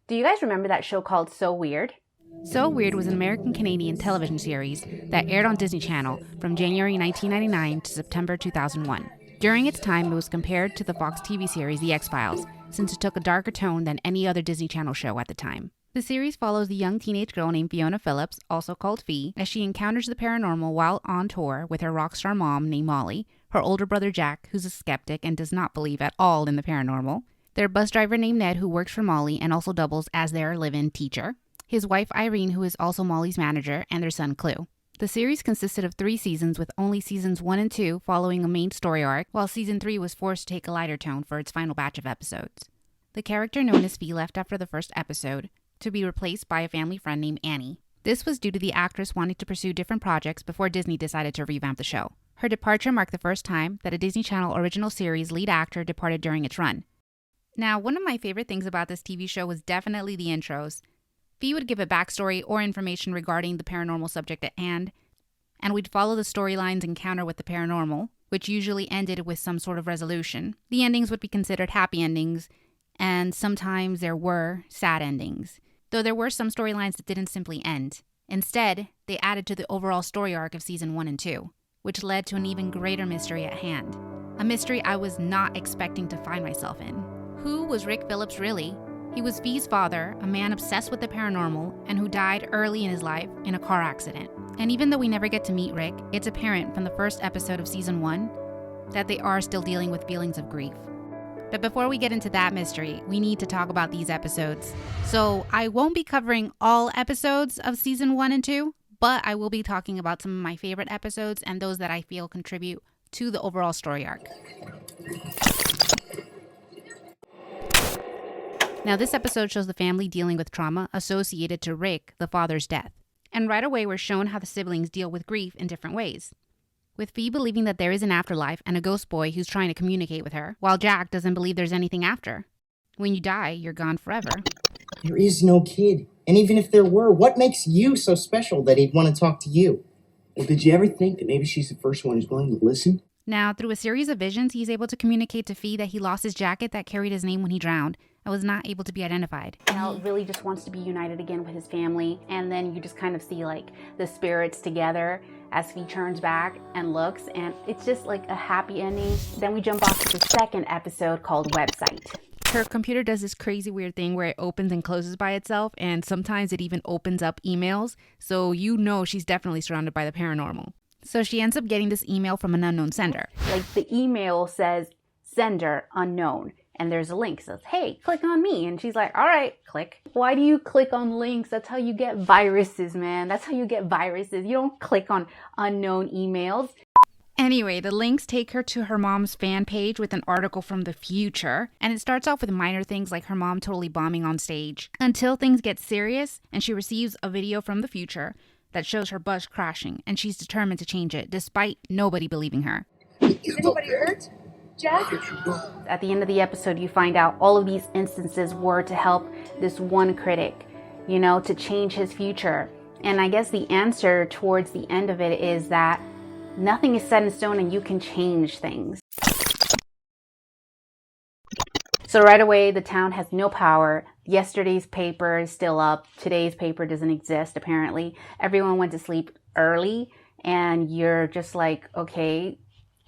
Do you guys remember that show called So Weird? So Weird was an American-Canadian television series that aired on Disney Channel from January 1999 to September 2001. During its time, it was compared to the Fox TV series The X-Files, since it took a darker tone than any other Disney Channel show at the time. The series follows the young teenage girl named Fiona Phillips, also called Fee, as she encounters the paranormal while on tour with her rock star mom named Molly, her older brother Jack, who's a skeptic and does not believe at all in the paranormal, their bus driver named Ned, who works for Molly and also doubles as their live-in teacher, his wife Irene, who is also Molly's manager, and their son Clue. The series consisted of 3 seasons, with only seasons 1 and 2 following a main story arc, while season 3 was forced to take a lighter tone for its final batch of episodes. The character known as Fee left after the first episode, to be replaced by a family friend named Annie. This was due to the actress wanting to pursue different projects before Disney decided to revamp the show. Her departure marked the first time that a Disney Channel original series lead actor departed during its run. Now, one of my favorite things about this TV show was definitely the intros. Fee would give a backstory or information regarding the paranormal subject at hand, and we'd follow the storyline's encounter with the paranormal, which usually ended with some sort of resolution. The endings would be considered happy endings, and sometimes there were sad endings, though there were some storylines that didn't simply end. Instead, they added to the overall story arc of season 1 and 2, which led to an even greater mystery at hand. A mystery I was not expecting to find myself in. Who was Rick Phillips really? He was Fee's father, a man obsessed with the paranormal, and who died early in his life in a car accident. And even though we never get to meet Rick, it's apparent from the first episode of season 1 that they are still dealing with feelings of grief. But before we get into that mystery, we need to talk about these episodes. So I won't be covering all episodes of season 1 and 2, but I will be talking about some of my favorite episodes and those that I feel contribute to the overall story arc. Now, this episode shows the family dealing with trauma associated to Rick, the father's death. And right away, we're shown how the siblings deal with grief in different ways. With Fee believing that there is an afterlife and a ghost boy who's trying to communicate with her, while Jack doesn't believe there's anything after. When you die, you're gone forever. There is no kid. And even if there were, what makes you so special that he'd want to talk to you? Well, did you ever think that maybe she's the first one who's willing to listen? Now, through a series of visions, he's able to communicate to Fee that he lost his jacket that carried his name when he drowned and was not able to be identified. Al really just wants to be united again with his family, and then you just kind of see like the spirits together as Fee turns back and looks, and it's just like a happy ending. Then we jump off to the second episode called Website. Her computer does this crazy weird thing where it opens and closes by itself, and sometimes it even opens up emails, so you know she's definitely surrounded by the paranormal. So she ends up getting this email from an unknown sender. Like the email says, sender unknown. And there's a link. It says, hey, click on me. And she's like, all right, click. Why do you click on links? That's how you get viruses, man. That's how you get viruses. You don't click on unknown emails. Anyway, the links take her to her mom's fan page with an article from the future. And it starts off with minor things like her mom totally bombing on stage, until things get serious and she receives a video from the future that shows her bus crashing, and she's determined to change it despite nobody believing her. Is anybody hurt? Jack? At the end of the episode, you find out all of these instances were to help this one critic, to change his future. And I guess the answer towards the end of it is that nothing is set in stone and you can change things. So right away, the town has no power. Yesterday's paper is still up. Today's paper doesn't exist, apparently. Everyone went to sleep early, and you're just like, okay,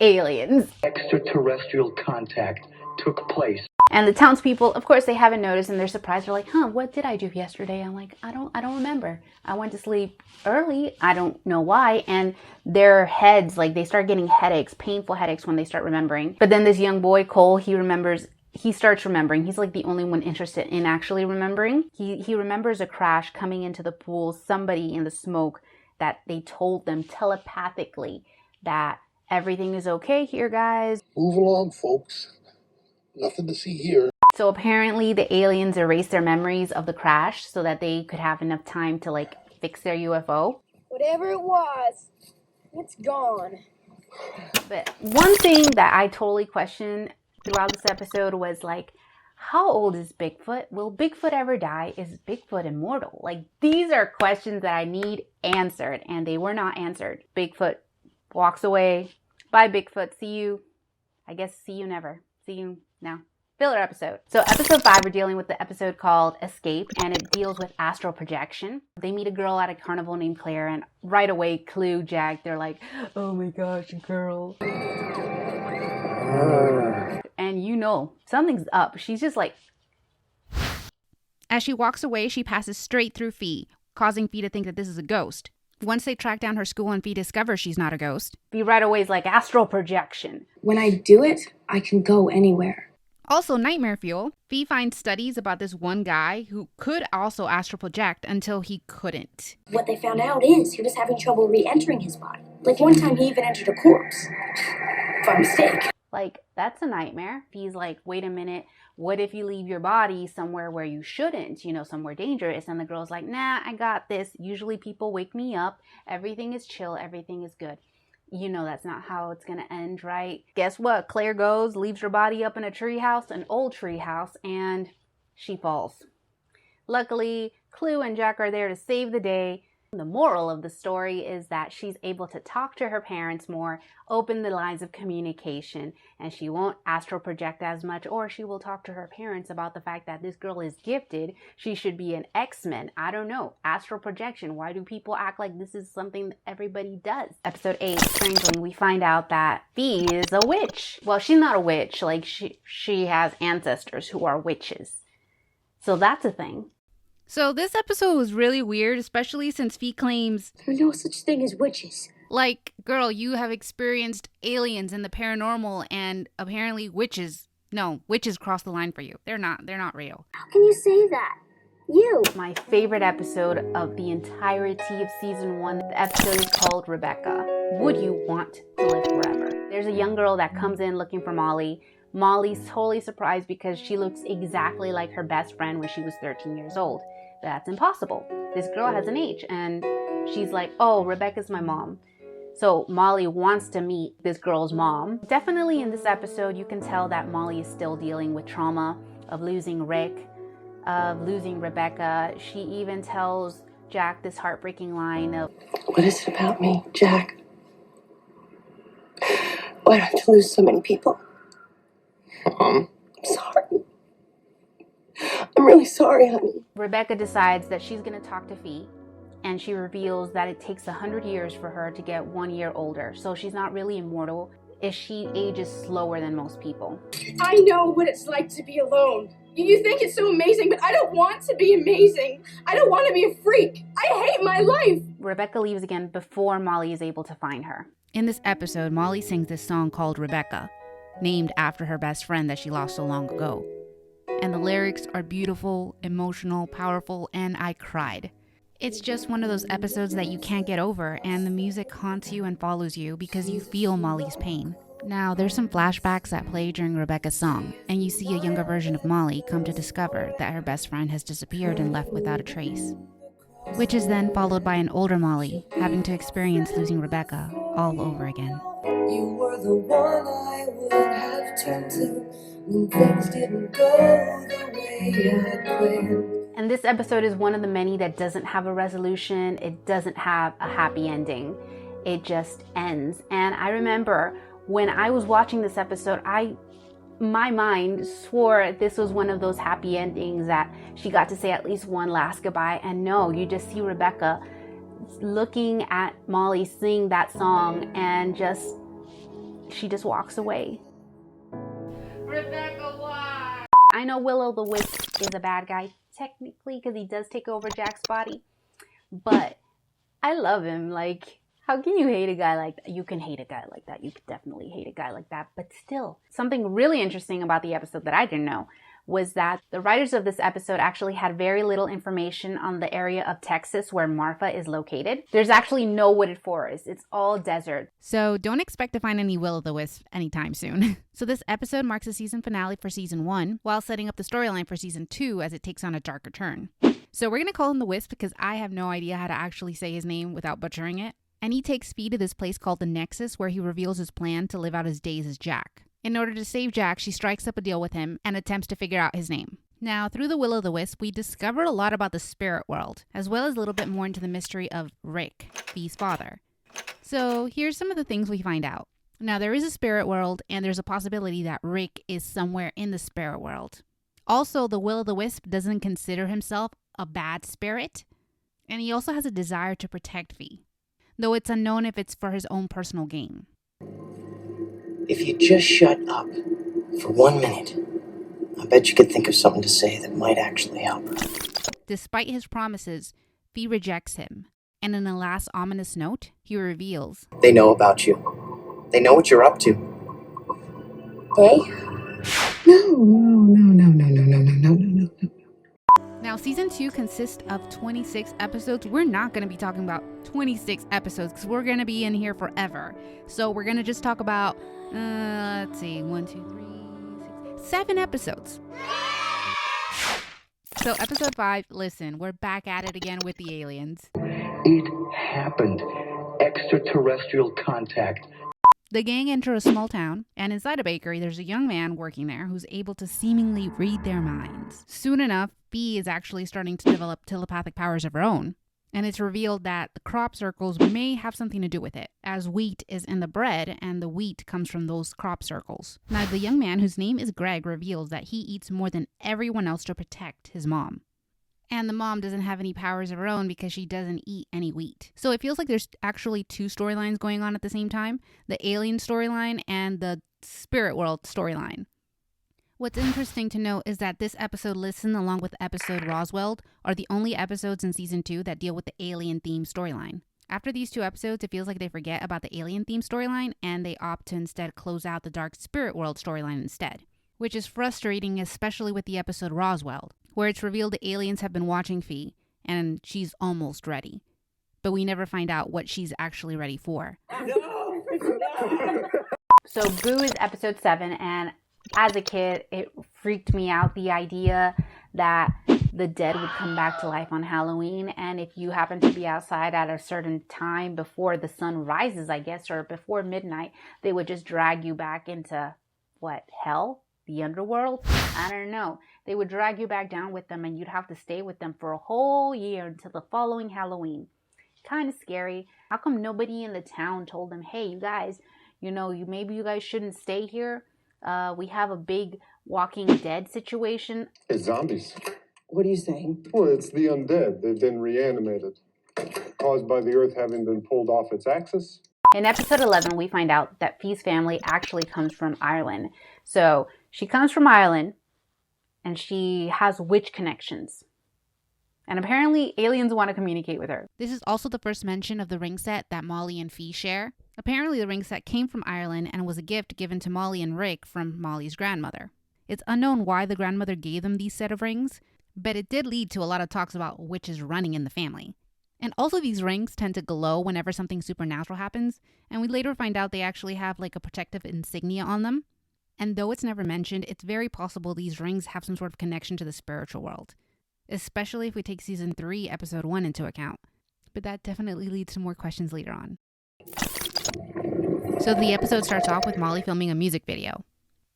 aliens. Extraterrestrial contact took place. And the townspeople, of course, they haven't noticed, and they're surprised. They're like, what did I do yesterday? I'm like, I don't remember. I went to sleep early. I don't know why. And their heads, like, they start getting headaches, painful headaches when they start remembering. But then this young boy, Cole, he starts remembering. He's like the only one interested in actually remembering. He remembers a crash coming into the pool, somebody in the smoke that they told them telepathically that everything is okay here, guys. Move along, folks. Nothing to see here. So apparently the aliens erased their memories of the crash so that they could have enough time to like fix their UFO. Whatever it was, it's gone. But one thing that I totally questioned throughout this episode was like, how old is Bigfoot? Will Bigfoot ever die? Is Bigfoot immortal? Like, these are questions that I need answered, and they were not answered. Bigfoot walks away. Bye, Bigfoot. See you. I guess see you never. See you now. Filler episode. So episode 5, we're dealing with the episode called Escape, and it deals with astral projection. They meet a girl at a carnival named Claire, and right away, Clue, Jack, they're like, oh my gosh, girl. And you know, something's up. She's just like... As she walks away, she passes straight through Fee, causing Fee to think that this is a ghost. Once they track down her school and Fee discovers she's not a ghost, Fee right away is like, astral projection. When I do it, I can go anywhere. also nightmare fuel, Fee finds studies about this one guy who could also astral project until he couldn't. What they found out is he was having trouble re-entering his body. Like one time he even entered a corpse. By mistake. Like, that's a nightmare. Fee's like, wait a minute, what if you leave your body somewhere where you shouldn't, you know, somewhere dangerous? And the girl's like, nah, I got this. Usually people wake me up. Everything is chill. Everything is good. You know that's not how it's going to end, right? Guess what? Claire goes, leaves her body up in a treehouse, an old treehouse, and she falls. Luckily, Clue and Jack are there to save the day. The moral of the story is that she's able to talk to her parents more, open the lines of communication, and she won't astral project as much, or she will talk to her parents about the fact that this girl is gifted. She should be an X-Men. I don't know. Astral projection. Why do people act like this is something that everybody does? Episode 8, strangely, we find out that Fee is a witch. Well, she's not a witch. Like, she has ancestors who are witches. So that's a thing. So this episode was really weird, especially since Fee claims, There's no such thing as witches. like, girl, you have experienced aliens and the paranormal and apparently witches. No, witches cross the line for you. They're not real. How can you say that? You. My favorite episode of the entirety of season 1. The episode is called Rebecca. Would you want to live forever? There's a young girl that comes in looking for Molly. Molly's totally surprised because she looks exactly like her best friend when she was 13 years old. That's impossible. This girl has an age, and she's like, oh, Rebecca's my mom. So Molly wants to meet this girl's mom. Definitely in this episode, you can tell that Molly is still dealing with trauma of losing Rick, of losing Rebecca. She even tells Jack this heartbreaking line of, What is it about me, Jack? Why do I have to lose so many people? I'm sorry. I'm really sorry, honey. Rebecca decides that she's going to talk to Fee, and she reveals that it takes 100 years for her to get 1 year older. So she's not really immortal, if she ages slower than most people. I know what it's like to be alone. You think it's so amazing, but I don't want to be amazing. I don't want to be a freak. I hate my life. Rebecca leaves again before Molly is able to find her. In this episode, Molly sings this song called Rebecca, named after her best friend that she lost so long ago. And the lyrics are beautiful, emotional, powerful, and I cried. It's just one of those episodes that you can't get over, and the music haunts you and follows you because you feel Molly's pain. Now, there's some flashbacks that play during Rebecca's song, and you see a younger version of Molly come to discover that her best friend has disappeared and left without a trace. Which is then followed by an older Molly having to experience losing Rebecca all over again. You were the one I would have turned to when things didn't go the way I planned. And this episode is one of the many that doesn't have a resolution. It doesn't have a happy ending. It just ends. And I remember when I was watching this episode, my mind swore this was one of those happy endings that she got to say at least one last goodbye. And no, you just see Rebecca looking at Molly sing that song, and she just walks away. Rebecca, why? I know Will-O-the-Wisp is a bad guy, technically, because he does take over Jack's body. But I love him. Like, how can you hate a guy like that? You can hate a guy like that. You could definitely hate a guy like that. But still, something really interesting about the episode that I didn't know was that the writers of this episode actually had very little information on the area of Texas where Marfa is located. There's actually no wooded forest. It's all desert. So don't expect to find any Will-O-the-Wisp anytime soon. So this episode marks the season finale for season 1, while setting up the storyline for season 2 as it takes on a darker turn. So we're going to call him the Wisp because I have no idea how to actually say his name without butchering it. And he takes Fee to this place called the Nexus, where he reveals his plan to live out his days as Jack. In order to save Jack, she strikes up a deal with him and attempts to figure out his name. Now, through the Will-O-the-Wisp, we discovered a lot about the spirit world, as well as a little bit more into the mystery of Rick, Fee's father. So here's some of the things we find out. Now, there is a spirit world, and there's a possibility that Rick is somewhere in the spirit world. Also, the will-o'-the-wisp doesn't consider himself a bad spirit, and he also has a desire to protect Fee, though it's unknown if it's for his own personal gain. If you just shut up for 1 minute, I bet you could think of something to say that might actually help her. Despite his promises, Fee rejects him, and in a last ominous note, he reveals, They know about you. They know what you're up to. They? No. Now, season 2 consists of 26 episodes. We're not going to be talking about 26 episodes because we're going to be in here forever. So we're going to just talk about, let's see, 1, 2, 3, 6, 7 episodes. So episode 5, listen, we're back at it again with the aliens. It happened. Extraterrestrial contact. The gang enter a small town, and inside a bakery, there's a young man working there who's able to seemingly read their minds. Soon enough, Fee is actually starting to develop telepathic powers of her own, and it's revealed that the crop circles may have something to do with it, as wheat is in the bread, and the wheat comes from those crop circles. Now, the young man, whose name is Greg, reveals that he eats more than everyone else to protect his mom. And the mom doesn't have any powers of her own because she doesn't eat any wheat. So it feels like there's actually 2 storylines going on at the same time. The alien storyline and the spirit world storyline. What's interesting to note is that this episode Listen along with episode Roswell are the only episodes in season 2 that deal with the alien theme storyline. After these 2 episodes, it feels like they forget about the alien theme storyline and they opt to instead close out the dark spirit world storyline instead. Which is frustrating, especially with the episode Roswell, where it's revealed the aliens have been watching Fee, and she's almost ready. But we never find out what she's actually ready for. So Boo is episode 7, and as a kid, it freaked me out, the idea that the dead would come back to life on Halloween, and if you happen to be outside at a certain time before the sun rises, I guess, or before midnight, they would just drag you back into, what, hell? The underworld? I don't know. They would drag you back down with them and you'd have to stay with them for a whole year until the following Halloween. Kind of scary. How come nobody in the town told them, hey, you guys, maybe you guys shouldn't stay here? We have a big Walking Dead situation. It's zombies. What are you saying? Well, it's the undead. They've been reanimated. Caused by the Earth having been pulled off its axis. In episode 11, we find out that Fee's family actually comes from Ireland. So she comes from Ireland, and she has witch connections. And apparently, aliens want to communicate with her. This is also the first mention of the ring set that Molly and Fee share. Apparently, the ring set came from Ireland and was a gift given to Molly and Rick from Molly's grandmother. It's unknown why the grandmother gave them these set of rings, but it did lead to a lot of talks about witches running in the family. And also these rings tend to glow whenever something supernatural happens, and we later find out they actually have like a protective insignia on them. And though it's never mentioned, it's very possible these rings have some sort of connection to the spiritual world, especially if we take season 3, episode 1 into account. But that definitely leads to more questions later on. So the episode starts off with Molly filming a music video.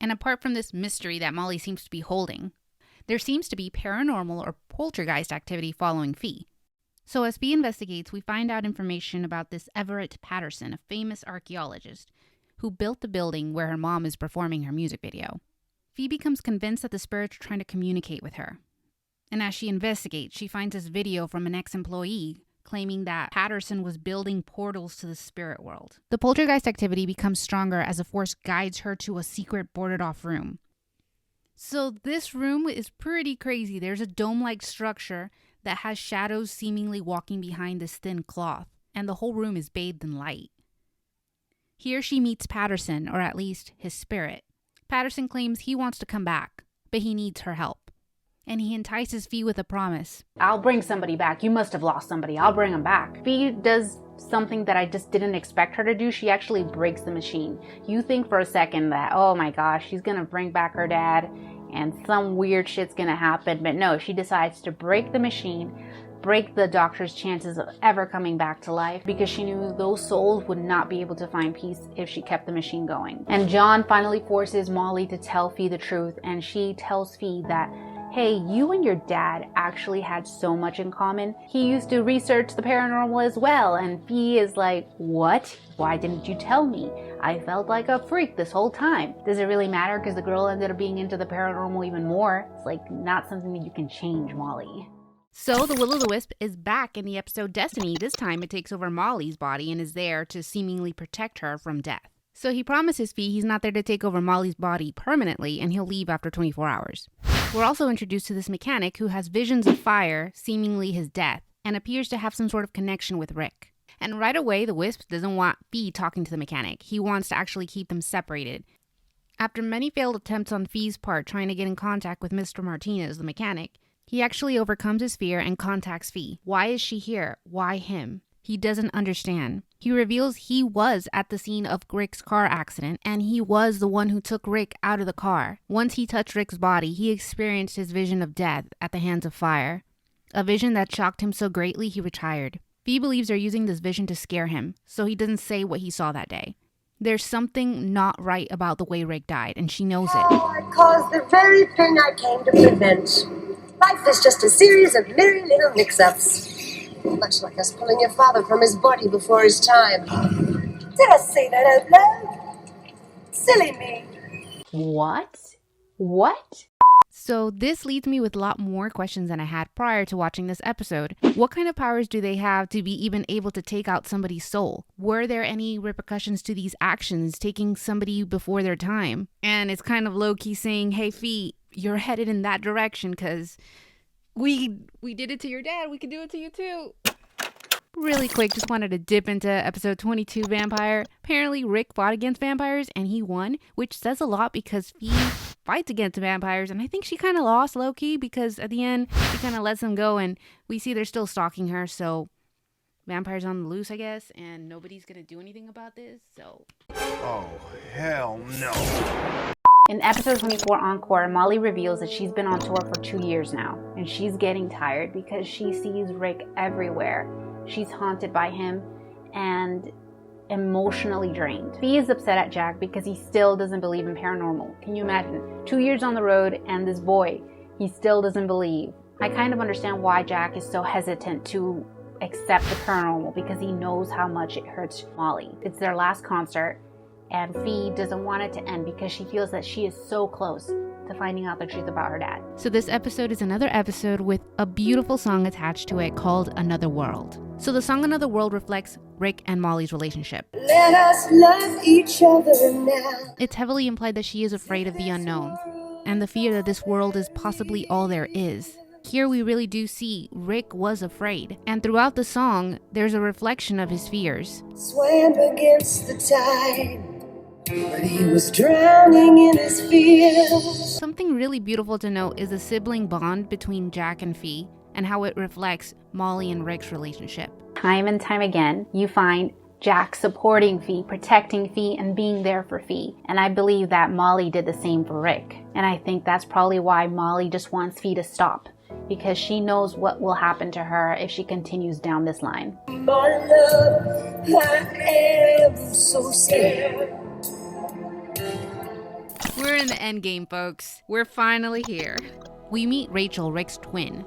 And apart from this mystery that Molly seems to be holding, there seems to be paranormal or poltergeist activity following Fee. So as Fee investigates, we find out information about this Everett Patterson, a famous archaeologist, who built the building where her mom is performing her music video. Fee becomes convinced that the spirits are trying to communicate with her. And as she investigates, she finds this video from an ex-employee claiming that Patterson was building portals to the spirit world. The poltergeist activity becomes stronger as a force guides her to a secret boarded-off room. So this room is pretty crazy. There's a dome-like structure that has shadows seemingly walking behind this thin cloth, and the whole room is bathed in light. Here she meets Patterson, or at least his spirit. Patterson claims he wants to come back, but he needs her help. And he entices Fee with a promise. I'll bring somebody back. You must have lost somebody. I'll bring them back. Fee does something that I just didn't expect her to do. She actually breaks the machine. You think for a second that, oh my gosh, she's going to bring back her dad and some weird shit's going to happen. But no, she decides to break the machine, break the doctor's chances of ever coming back to life, because she knew those souls would not be able to find peace if she kept the machine going. And John finally forces Molly to tell Fee the truth, and she tells Fee that hey, you and your dad actually had so much in common. He used to research the paranormal as well. And Fee is like, what? Why didn't you tell me? I felt like a freak this whole time. Does it really matter because the girl ended up being into the paranormal even more? It's like not something that you can change, Molly. So the Will-O-the-Wisp is back in the episode Destiny. This time it takes over Molly's body and is there to seemingly protect her from death. So he promises Fee he's not there to take over Molly's body permanently and he'll leave after 24 hours. We're also introduced to this mechanic who has visions of fire, seemingly his death, and appears to have some sort of connection with Rick. And right away, the Wisp doesn't want Fee talking to the mechanic. He wants to actually keep them separated. After many failed attempts on Fee's part trying to get in contact with Mr. Martinez, the mechanic, he actually overcomes his fear and contacts Fee. Why is she here? Why him? He doesn't understand. He reveals he was at the scene of Rick's car accident, and he was the one who took Rick out of the car. Once he touched Rick's body, he experienced his vision of death at the hands of fire. A vision that shocked him so greatly he retired. Fee believes they're using this vision to scare him, so he doesn't say what he saw that day. There's something not right about the way Rick died, and she knows it. Oh, I caused the very thing I came to prevent. Life is just a series of merry little mix-ups. Much like us pulling your father from his body before his time. Did I say that out loud? Silly me. What? What? So this leads me with a lot more questions than I had prior to watching this episode. What kind of powers do they have to be even able to take out somebody's soul? Were there any repercussions to these actions, taking somebody before their time? And it's kind of low-key saying, hey, Fee, you're headed in that direction because we did it to your dad. We could do it to you too. Really quick, just wanted to dip into episode 22, Vampire. Apparently, Rick fought against vampires and he won, which says a lot because Fee fights against vampires. And I think she kind of lost low-key because at the end, she kind of lets them go and we see they're still stalking her. So, vampires on the loose, I guess, and nobody's going to do anything about this. So. Oh, hell no. In episode 24 Encore, Molly reveals that she's been on tour for 2 years now, and she's getting tired because she sees Rick everywhere. She's haunted by him and emotionally drained. Fee is upset at Jack because he still doesn't believe in paranormal. Can you imagine? 2 years on the road and this boy, he still doesn't believe. I kind of understand why Jack is so hesitant to accept the paranormal because he knows how much it hurts Molly. It's their last concert. And Fee doesn't want it to end because she feels that she is so close to finding out the truth about her dad. So this episode is another episode with a beautiful song attached to it called Another World. So the song Another World reflects Rick and Molly's relationship. Let us love each other now. It's heavily implied that she is afraid of the unknown and the fear that this world is possibly all there is. Here we really do see Rick was afraid, and throughout the song, there's a reflection of his fears. Swam against the tide, but he was drowning in his fears. Something really beautiful to note is the sibling bond between Jack and Fee, and how it reflects Molly and Rick's relationship. Time and time again, you find Jack supporting Fee, protecting Fee, and being there for Fee. And I believe that Molly did the same for Rick. And I think that's probably why Molly just wants Fee to stop, because she knows what will happen to her if she continues down this line. My love, I am so scared. We're in the Endgame, folks. We're finally here. We meet Rachel, Rick's twin,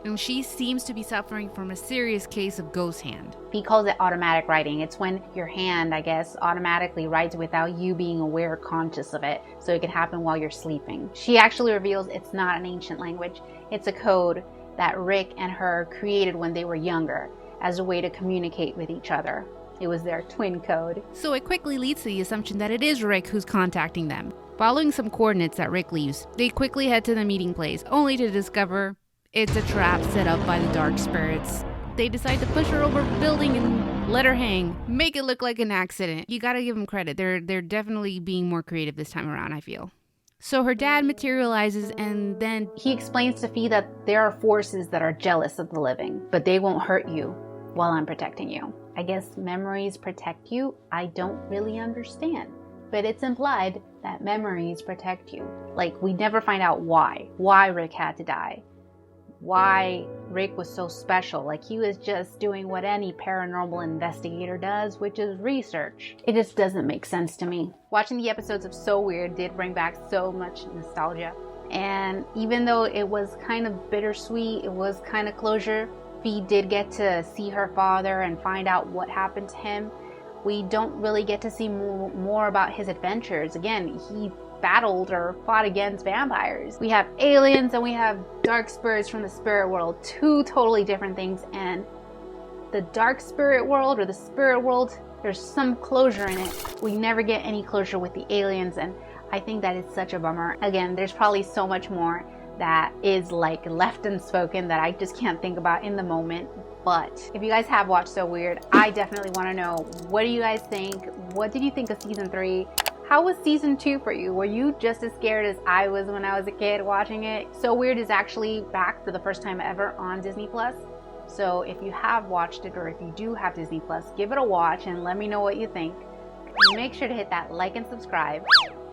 and she seems to be suffering from a serious case of ghost hand. He calls it automatic writing. It's when your hand, I guess, automatically writes without you being aware or conscious of it, so it can happen while you're sleeping. She actually reveals it's not an ancient language. It's a code that Rick and her created when they were younger as a way to communicate with each other. It was their twin code. So it quickly leads to the assumption that it is Rick who's contacting them. Following some coordinates that Rick leaves, they quickly head to the meeting place, only to discover it's a trap set up by the dark spirits. They decide to push her over a building and let her hang. Make it look like an accident. You gotta give them credit. They're definitely being more creative this time around, I feel. So her dad materializes, and then he explains to Fee that there are forces that are jealous of the living, but they won't hurt you while I'm protecting you. I guess memories protect you. I don't really understand, but it's implied that memories protect you. Like, we never find out why Rick had to die, why Rick was so special. Like, he was just doing what any paranormal investigator does, which is research. It just doesn't make sense to me. Watching the episodes of So Weird did bring back so much nostalgia. And even though it was kind of bittersweet, it was kind of closure, we did get to see her father and find out what happened to him. We don't really get to see more about his adventures. Again, he battled or fought against vampires. We have aliens and we have dark spirits from the spirit world. Two totally different things. And the dark spirit world or the spirit world, there's some closure in it. We never get any closure with the aliens, and I think that is such a bummer. Again, there's probably so much more that is like left unspoken that I just can't think about in the moment. But if you guys have watched So Weird, I definitely want to know, what do you guys think? What did you think of season 3? How was season 2 for you? Were you just as scared as I was when I was a kid watching it? So Weird is actually back for the first time ever on Disney Plus. So if you have watched it, or if you do have Disney Plus, give it a watch and let me know what you think. Make sure to hit that like and subscribe,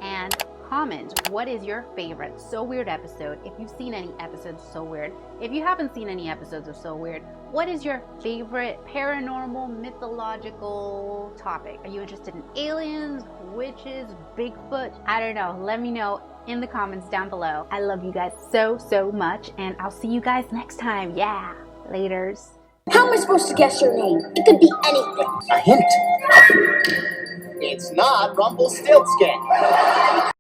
and comment what is your favorite So Weird episode. If you've seen any episodes of So Weird, if you haven't seen any episodes of So Weird, what is your favorite paranormal mythological topic? Are you interested in aliens, witches, Bigfoot? I don't know. Let me know in the comments down below. I love you guys so much, and I'll see you guys next time. Yeah, laters. How am I supposed to guess your name? It could be anything. A hint. It's not Rumpelstiltskin.